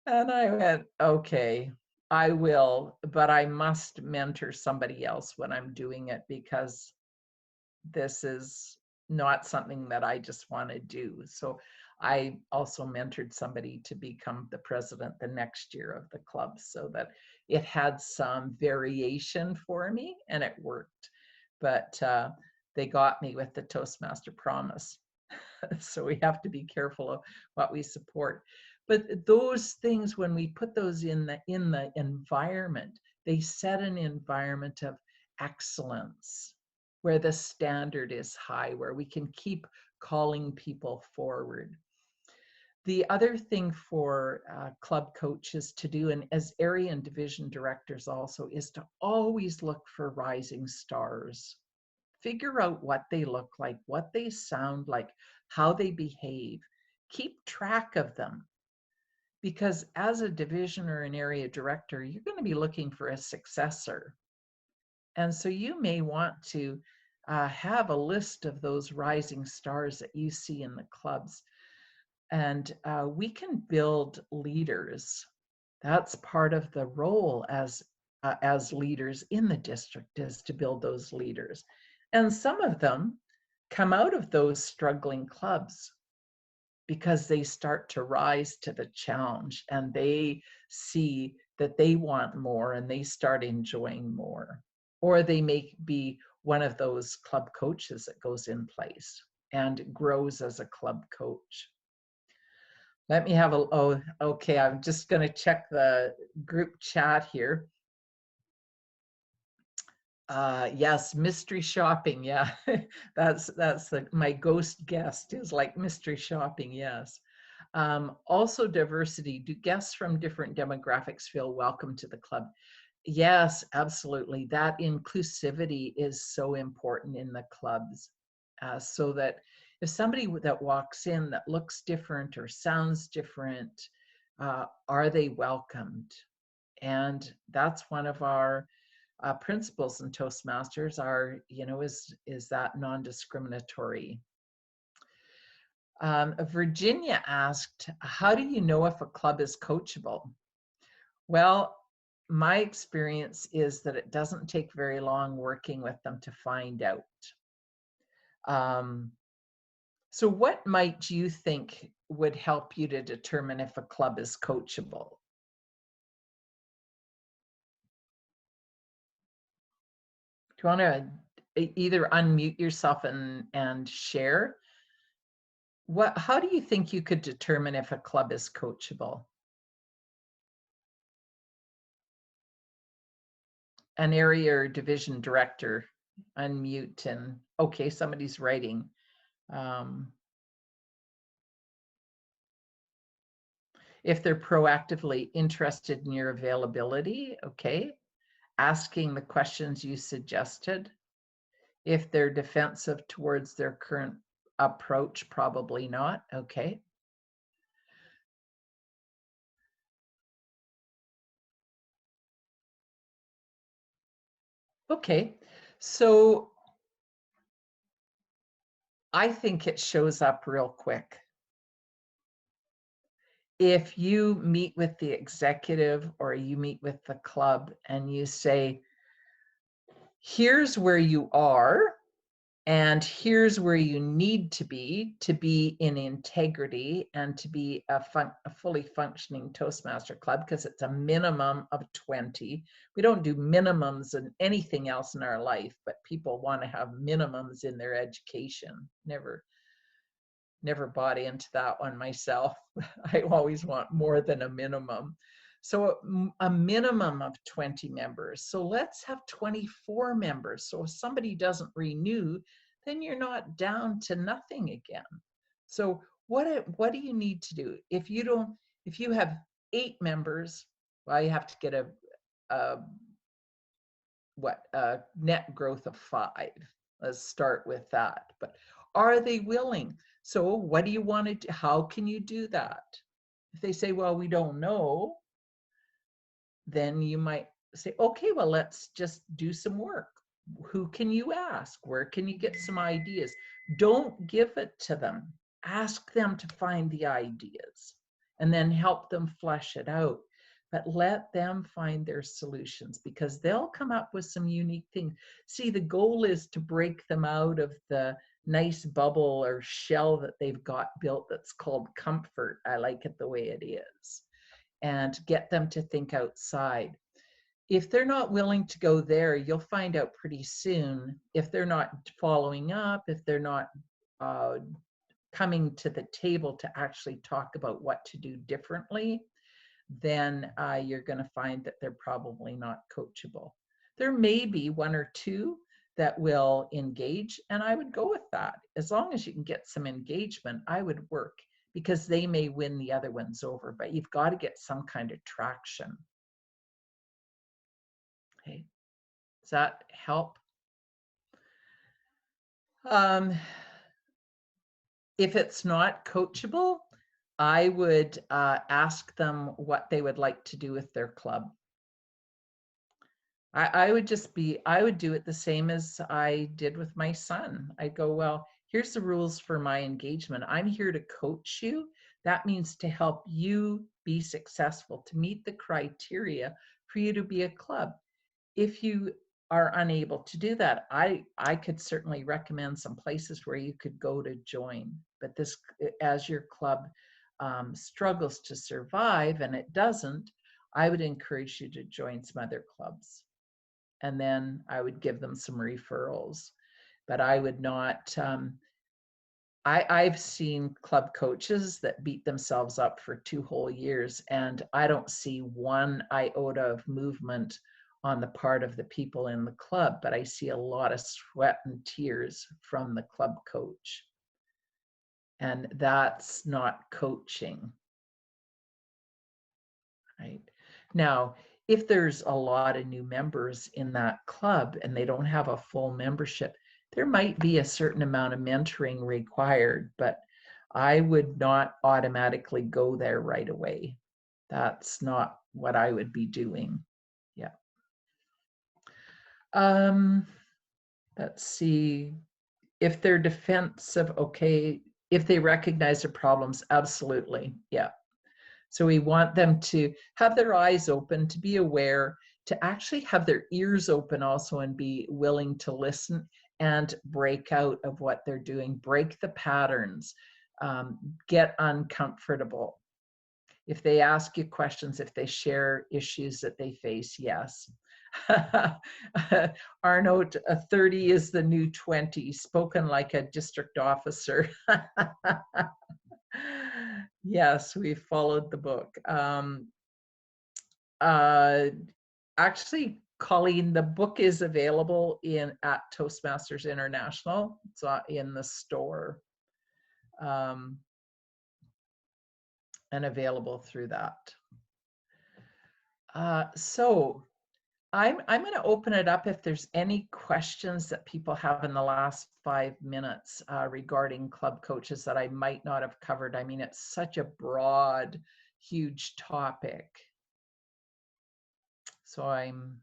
And I went, okay, I will, but I must mentor somebody else when I'm doing it, because this is not something that I just want to do. So I also mentored somebody to become the president the next year of the club, so that it had some variation for me, and it worked. But they got me with the Toastmaster promise. So we have to be careful of what we support. But those things, when we put those in the environment, they set an environment of excellence, where the standard is high, where we can keep calling people forward. The other thing for club coaches to do, and as area and division directors also, is to always look for rising stars. Figure out what they look like, what they sound like, how they behave. Keep track of them. Because as a division or an area director, you're going to be looking for a successor. And so you may want to have a list of those rising stars that you see in the clubs. And we can build leaders. That's part of the role as leaders in the district, is to build those leaders. And some of them come out of those struggling clubs because they start to rise to the challenge, and they see that they want more, and they start enjoying more. Or they may be one of those club coaches that goes in place and grows as a club coach. Let me have a, oh, okay, I'm just going to check the group chat here. Yes, mystery shopping. Yeah, that's my ghost guest is like mystery shopping. Yes. Also diversity. Do guests from different demographics feel welcome to the club? Yes, absolutely. That inclusivity is so important in the clubs, so that if somebody that walks in that looks different or sounds different, are they welcomed? And that's one of our principles in Toastmasters, are, is that non-discriminatory. Virginia asked, how do you know if a club is coachable? Well, my experience is that it doesn't take very long working with them to find out. So what might you think would help you to determine if a club is coachable? Do you want to either unmute yourself and share? How do you think you could determine if a club is coachable? An area or division director, unmute, and okay, somebody's writing. If they're proactively interested in your availability, okay. Asking the questions you suggested. If they're defensive towards their current approach, probably not, okay. Okay, so I think it shows up real quick. If you meet with the executive or you meet with the club and you say, here's where you are, and here's where you need to be in integrity and to be a fully functioning Toastmaster club, because it's a minimum of 20. We don't do minimums in anything else in our life, but people want to have minimums in their education. Never bought into that one myself. I always want more than a minimum. So a minimum of 20 members. So let's have 24 members. So if somebody doesn't renew, then you're not down to nothing again. So what do you need to do? If you have 8 members, well, you have to get a net growth of 5. Let's start with that. But are they willing? So what do you want to do? How can you do that? If they say, well, we don't know, then you might say, okay, well, let's just do some work. Who can you ask? Where can you get some ideas? Don't give it to them. Ask them to find the ideas and then help them flesh it out. But let them find their solutions, because they'll come up with some unique things. See, the goal is to break them out of the nice bubble or shell that they've got built that's called comfort. I like it the way it is. And get them to think outside. If they're not willing to go there, you'll find out pretty soon if they're not following up, if they're not coming to the table to actually talk about what to do differently, then you're going to find that they're probably not coachable. There may be one or two that will engage, and I would go with that. As long as you can get some engagement, I would work, because they may win the other ones over, but you've got to get some kind of traction. Okay, does that help? If it's not coachable, I would ask them what they would like to do with their club. I would do it the same as I did with my son. I'd go, well, here's the rules for my engagement. I'm here to coach you. That means to help you be successful, to meet the criteria for you to be a club. If you are unable to do that, I could certainly recommend some places where you could go to join. But this, as your club struggles to survive, and it doesn't, I would encourage you to join some other clubs. And then I would give them some referrals. But I would not, I've seen club coaches that beat themselves up for 2 whole years, and I don't see one iota of movement on the part of the people in the club, but I see a lot of sweat and tears from the club coach. And that's not coaching. Right? Now, if there's a lot of new members in that club and they don't have a full membership, there might be a certain amount of mentoring required, but I would not automatically go there right away. That's not what I would be doing. Yeah. Let's see. If they're defensive, okay. If they recognize their problems, absolutely. Yeah. So we want them to have their eyes open, to be aware, to actually have their ears open also, and be willing to listen and break out of what they're doing, break the patterns, get uncomfortable. If they ask you questions, if they share issues that they face, yes. Arnold, 30 is the new 20, spoken like a district officer. Yes, we followed the book. Actually, Colleen, the book is available at Toastmasters International. It's in the store, and available through that. So I'm going to open it up if there's any questions that people have in the last 5 minutes regarding club coaches that I might not have covered. I mean, it's such a broad, huge topic. So I'm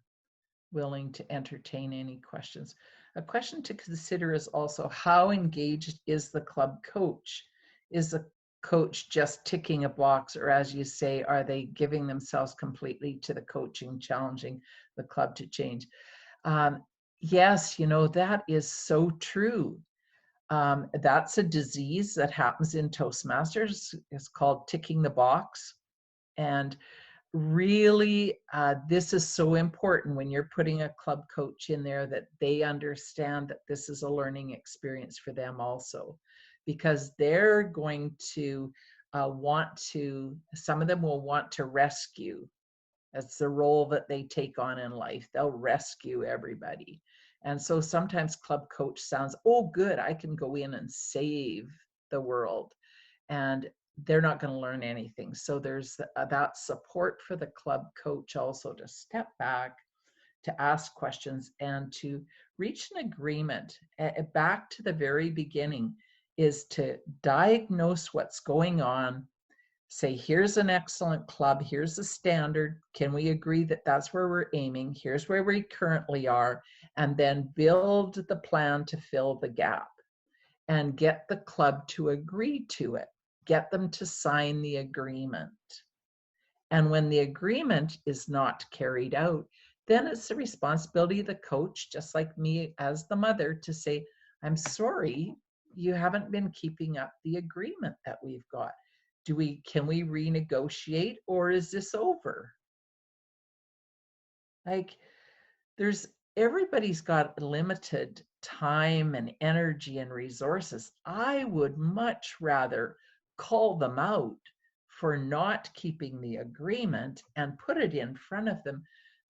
willing to entertain any questions. A question to consider is also, how engaged is the club coach? Is the coach just ticking a box, or, as you say, are they giving themselves completely to the coaching, challenging the club to change? Yes, you know, that is so true. That's a disease that happens in Toastmasters. It's called ticking the box. And really, this is so important when you're putting a club coach in there, that they understand that this is a learning experience for them also, because they're going to some of them will want to rescue. That's the role that they take on in life. They'll rescue everybody. And so sometimes club coach sounds, oh, good, I can go in and save the world. And they're not going to learn anything. So there's that support for the club coach also, to step back, to ask questions, and to reach an agreement. Back to the very beginning, is to diagnose what's going on, say, here's an excellent club, here's the standard, can we agree that that's where we're aiming, here's where we currently are, and then build the plan to fill the gap and get the club to agree to it, get them to sign the agreement. And when the agreement is not carried out, then it's the responsibility of the coach, just like me as the mother, to say, I'm sorry, you haven't been keeping up the agreement that we've got. Can we renegotiate, or is this over? Like, everybody's got limited time and energy and resources. I would much rather call them out for not keeping the agreement and put it in front of them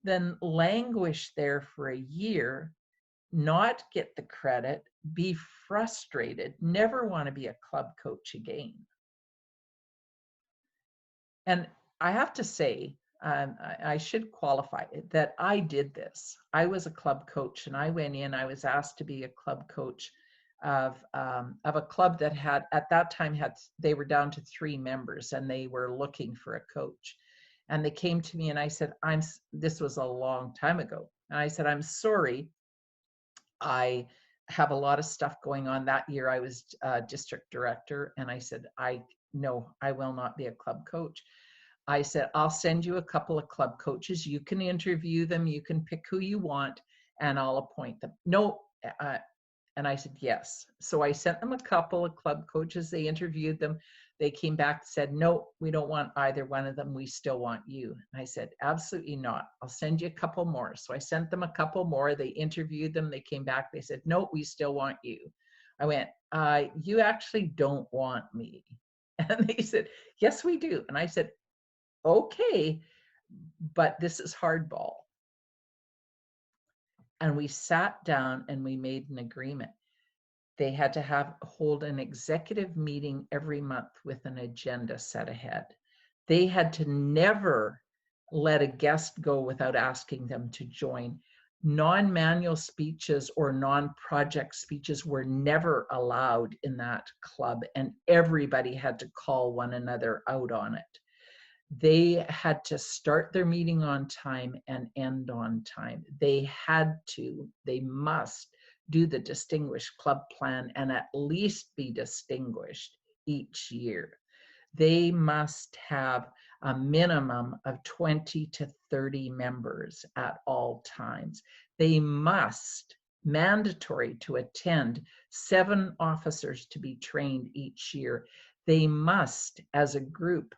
than languish there for a year, not get the credit, be frustrated, never want to be a club coach again. And I have to say, I should qualify that I did this. I was a club coach, and I went in. I was asked to be a club coach of a club that had, at that time, they were down to 3 members, and they were looking for a coach. And they came to me, and I said, this was a long time ago. And I said, I'm sorry, I have a lot of stuff going on. That year I was district director, and I said, no, I will not be a club coach. I said, I'll send you a couple of club coaches. You can interview them. You can pick who you want, and I'll appoint them. No. And I said, yes. So I sent them a couple of club coaches. They interviewed them. They came back and said, no, we don't want either one of them. We still want you. And I said, absolutely not. I'll send you a couple more. So I sent them a couple more. They interviewed them. They came back. They said, no, we still want you. I went, you actually don't want me. And they said, yes, we do. And I said, okay, but this is hardball. And we sat down and we made an agreement. They had to hold an executive meeting every month with an agenda set ahead. They had to never let a guest go without asking them to join. Non-manual speeches or non-project speeches were never allowed in that club, and everybody had to call one another out on it. They had to start their meeting on time and end on time. They must do the distinguished club plan and at least be distinguished each year. They must have a minimum of 20 to 30 members at all times. They must, mandatory to attend, 7 officers to be trained each year. They must, as a group,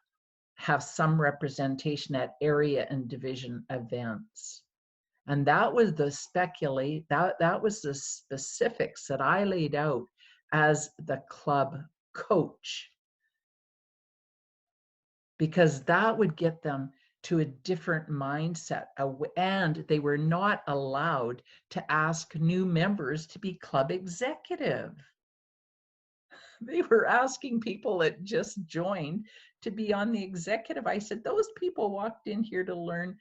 have some representation at area and division events. And that was the that was the specifics that I laid out as the club coach, because that would get them to a different mindset. And they were not allowed to ask new members to be club executive. They were asking people that just joined to be on the executive. I said, those people walked in here to learn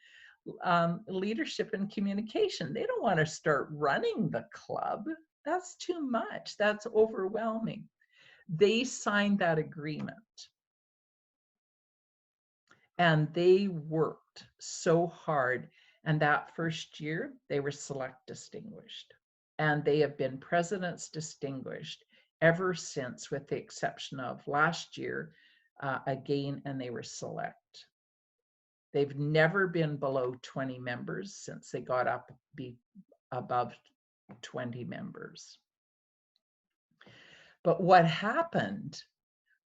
leadership and communication. They don't want to start running the club. That's too much. That's overwhelming. They signed that agreement. And they worked so hard. And that first year, they were select distinguished. And they have been president's distinguished ever since, with the exception of last year again, and they were select. They've never been below 20 members since they got up be above 20 members. But what happened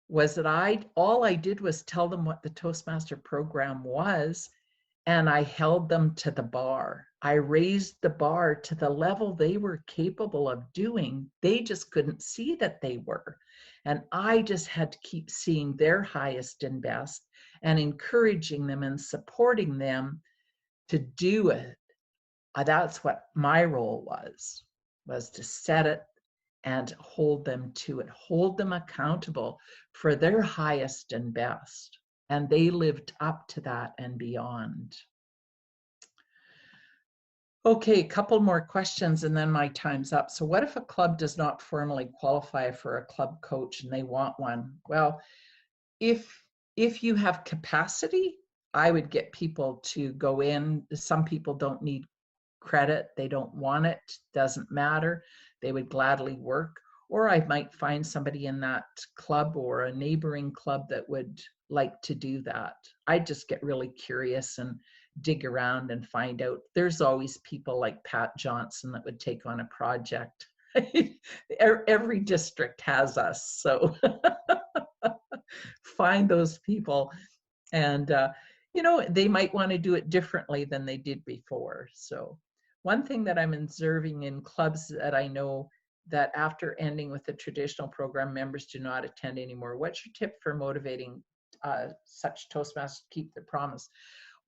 was that all I did was tell them what the Toastmaster program was, and I held them to the bar. I raised the bar to the level they were capable of doing. They just couldn't see that they were. And I just had to keep seeing their highest and best and encouraging them and supporting them to do it. That's what my role was to set it and hold them to it, hold them accountable for their highest and best. And they lived up to that and beyond. Okay, a couple more questions and then my time's up. So what if a club does not formally qualify for a club coach and they want one? Well, if If you have capacity, I would get people to go in. Some people don't need credit, they don't want it, doesn't matter. They would gladly work. Or I might find somebody in that club or a neighboring club that would like to do that. I just get really curious and dig around and find out. There's always people like Pat Johnson that would take on a project. Every district has us, so find those people. And they might want to do it differently than they did before. So one thing that I'm observing in clubs that I know that after ending with the traditional program, members do not attend anymore. What's your tip for motivating such Toastmasters to keep their promise?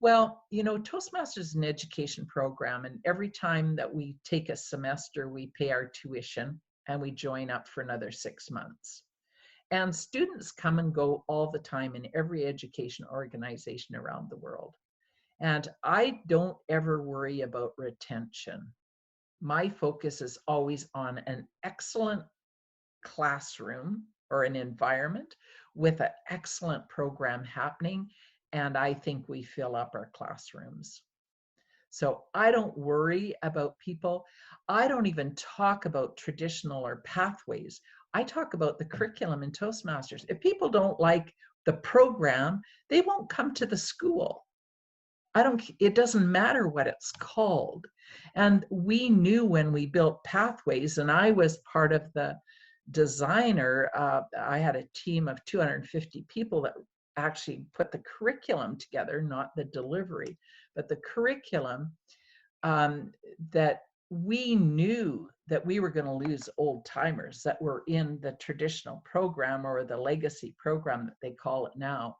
Well, Toastmasters is an education program, and every time that we take a semester, we pay our tuition and we join up for another 6 months. And students come and go all the time in every education organization around the world. And I don't ever worry about retention. My focus is always on an excellent classroom or an environment with an excellent program happening. And I think we fill up our classrooms. So I don't worry about people. I don't even talk about traditional or pathways. I talk about the curriculum in Toastmasters. If people don't like the program, they won't come to the school. It doesn't matter what it's called. And we knew when we built pathways, and I was part of the designer, I had a team of 250 people that actually put the curriculum together, not the delivery, but the curriculum, that we knew that we were going to lose old timers that were in the traditional program or the legacy program that they call it now,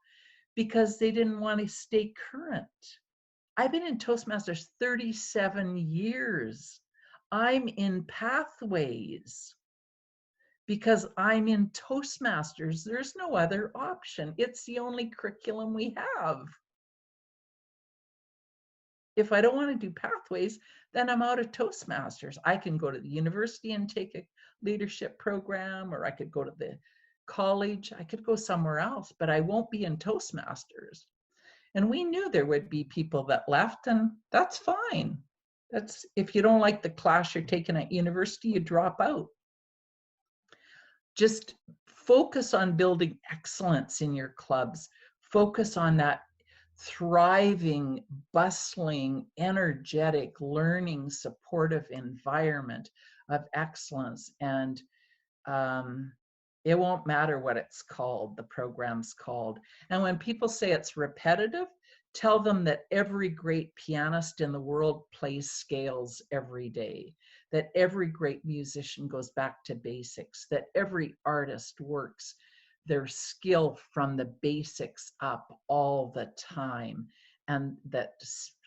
because they didn't want to stay current. I've been in Toastmasters 37 years. I'm in pathways because I'm in Toastmasters. There's no other option. It's the only curriculum we have. If I don't want to do pathways, then I'm out of Toastmasters. I can go to the university and take a leadership program, or I could go to the college. I could go somewhere else, but I won't be in Toastmasters. And we knew there would be people that left, and that's fine. That's, if you don't like the class you're taking at university, you drop out. Just focus on building excellence in your clubs. Focus on that thriving, bustling, energetic, learning, supportive environment of excellence. And it won't matter what it's called, the program's called. And when people say it's repetitive, tell them that every great pianist in the world plays scales every day, that every great musician goes back to basics, that every artist works their skill from the basics up all the time, and that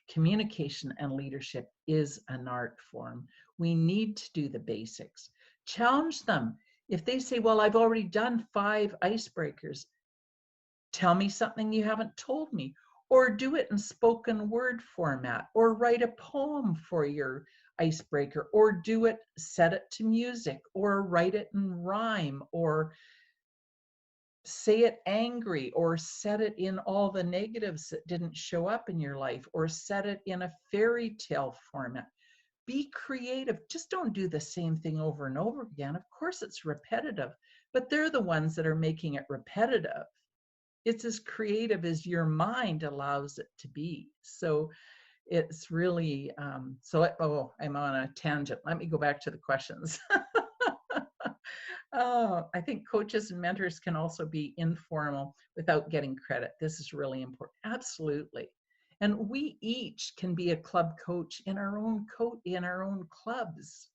communication and leadership is an art form. We need to do the basics. Challenge them. If they say, well, I've already done 5 icebreakers, tell me something you haven't told me, or do it in spoken word format, or write a poem for your icebreaker, or do it, set it to music, or write it in rhyme, or say it angry, or set it in all the negatives that didn't show up in your life, or set it in a fairy tale format. Be creative. Just don't do the same thing over and over again. Of course, it's repetitive, but they're the ones that are making it repetitive. It's as creative as your mind allows it to be. So it's really, I'm on a tangent. Let me go back to the questions. Oh, I think coaches and mentors can also be informal without getting credit. This is really important. Absolutely. And we each can be a club coach in our own clubs.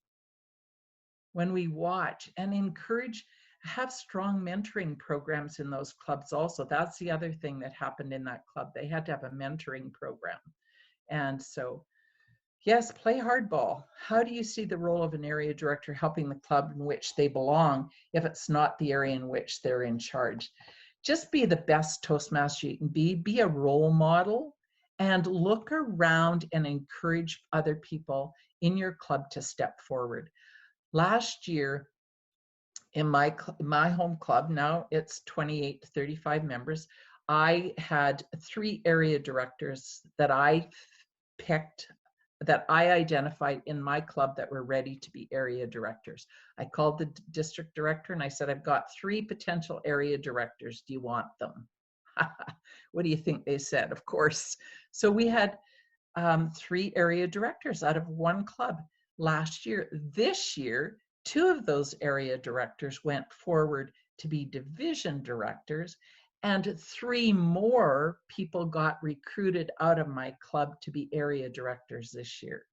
When we watch and encourage, have strong mentoring programs in those clubs also. That's the other thing that happened in that club. They had to have a mentoring program. And so, yes, play hardball. How do you see the role of an area director helping the club in which they belong if it's not the area in which they're in charge? Just be the best Toastmaster you can be a role model, and look around and encourage other people in your club to step forward. Last year, in my home club, now it's 28 to 35 members, I had 3 area directors that I picked, that I identified in my club that were ready to be area directors. I called the district director and I said, I've got 3 potential area directors. Do you want them? What do you think they said? Of course. So we had 3 area directors out of 1 club last year. This year, 2 of those area directors went forward to be division directors, and 3 more people got recruited out of my club to be area directors this year,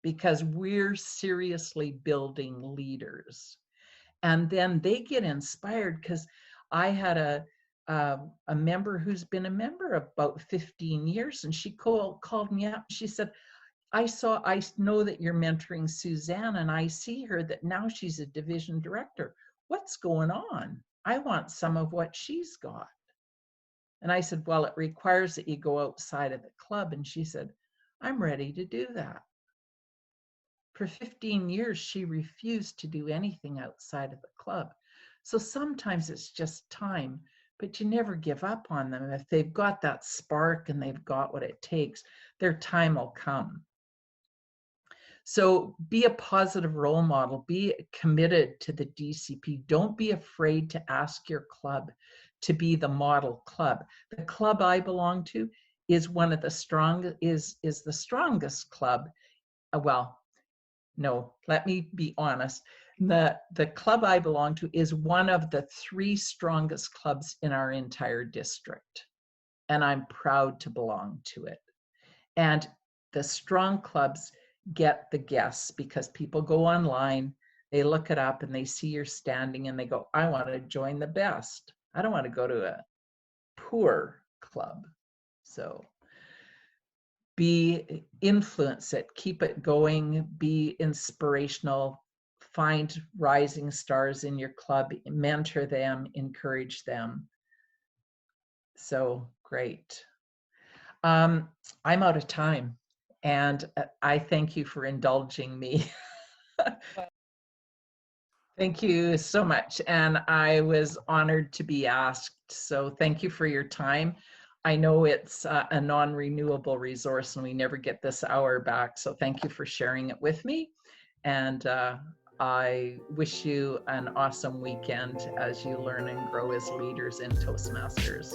because we're seriously building leaders. And then they get inspired, because I had a member who's been a member about 15 years, and she called me up. She said, I know that you're mentoring Suzanne, and I see her that now she's a division director. What's going on? I want some of what she's got. And I said, well, it requires that you go outside of the club. And she said, I'm ready to do that. For 15 years, she refused to do anything outside of the club. So sometimes it's just time, but you never give up on them. If they've got that spark and they've got what it takes, their time will come. So be a positive role model, be committed to the DCP. Don't be afraid to ask your club to be the model club. The club I belong to is one of the strongest, is the strongest club. Well, no, let me be honest. The club I belong to is one of the 3 strongest clubs in our entire district. And I'm proud to belong to it. And the strong clubs get the guests because people go online, they look it up and they see your standing and they go, I want to join the best. I don't want to go to a poor club. So influence it, keep it going, be inspirational, find rising stars in your club, mentor them, encourage them. So great. I'm out of time, and I thank you for indulging me. Thank you so much. And I was honored to be asked. So thank you for your time. I know it's a non-renewable resource and we never get this hour back. So thank you for sharing it with me. And I wish you an awesome weekend as you learn and grow as leaders in Toastmasters.